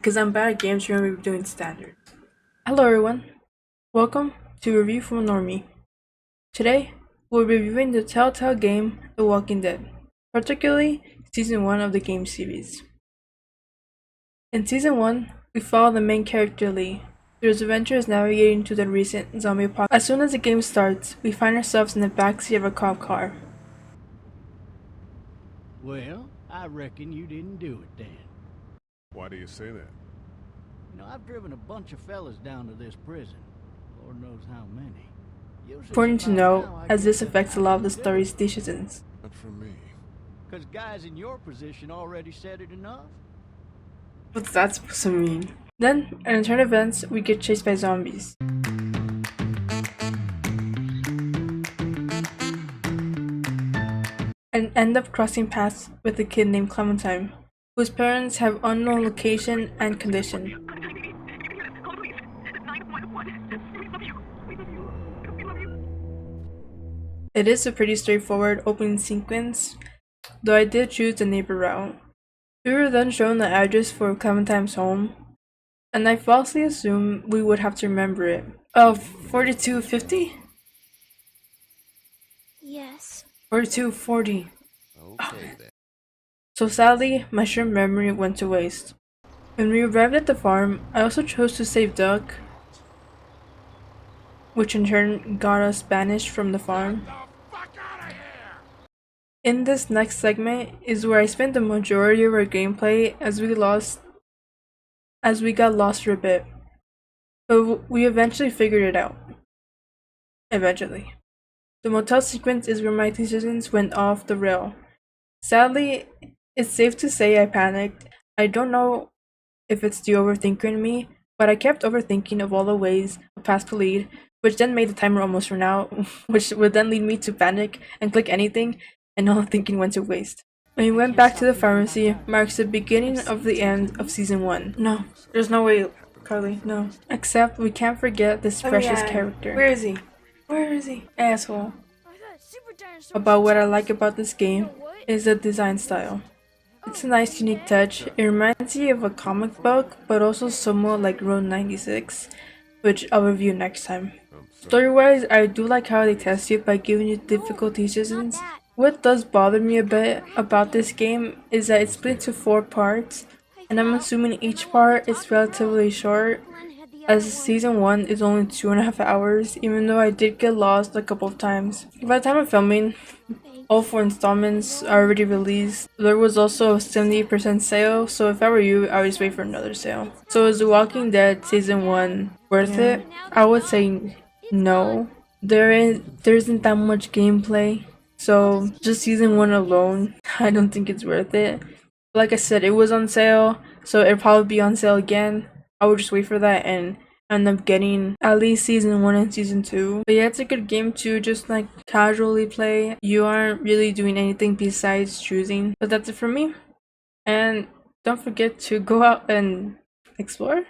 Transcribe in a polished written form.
because I'm bad at games, we're going to be doing standard. Hello everyone, welcome to Review from a Normie. Today, we'll be reviewing the Telltale game The Walking Dead, particularly Season 1 of the game series. In Season 1, we follow the main character Lee through his adventures navigating to the recent zombie apocalypse. As soon as the game starts, we find ourselves in the backseat of a cop car. Well, I reckon you didn't do it then. Why do you say that? I've driven a bunch of fellas down to this prison. Lord knows how many. Usually Important to about note, now I as get this the affects a lot of the idea. story's decisions. Not for me. 'Cause guys in your position already said it enough. What's that supposed to mean? Then, in turn events, we get chased by zombies. And end up crossing paths with a kid named Clementine, whose parents have unknown location and condition. It is a pretty straightforward opening sequence, though I did choose the neighbor route. We were then shown the address for Clementine's home, and I falsely assumed we would have to remember it. 4250? Yes. 4240. Okay then. So sadly, my short memory went to waste. When we arrived at the farm, I also chose to save Duck, which in turn got us banished from the farm. In this next segment is where I spent the majority of our gameplay as we got lost for a bit. But we eventually figured it out. Eventually. The motel sequence is where my decisions went off the rail. Sadly, it's safe to say I panicked. I don't know if it's the overthinker in me, but I kept overthinking of all the ways a path to lead, which then made the timer almost run out, which would then lead me to panic and click anything, and all the thinking went to waste. When we went back to the pharmacy marks the beginning of the end of Season 1. No, there's no way, Carly, no. Except we can't forget this precious character. Where is he? Where is he? Asshole. About what I like about this game is the design style. It's a nice unique touch. It reminds me of a comic book, but also somewhat like Road 96, which I'll review next time. Story-wise, I do like how they test you by giving you difficult decisions. What does bother me a bit about this game is that it's split into 4 parts, and I'm assuming each part is relatively short, as Season 1 is only 2.5 hours, even though I did get lost a couple of times. By the time of filming, all 4 installments are already released. There was also a 78% sale, so if I were you, I would just wait for another sale. So is The Walking Dead Season 1 worth it? I would say no. There isn't that much gameplay, so just Season 1 alone, I don't think it's worth it. Like I said, it was on sale, so it'll probably be on sale again. I would just wait for that and end up getting at least Season 1 and Season 2. But yeah, it's a good game to just like casually play. You aren't really doing anything besides choosing. But that's it for me. And don't forget to go out and explore.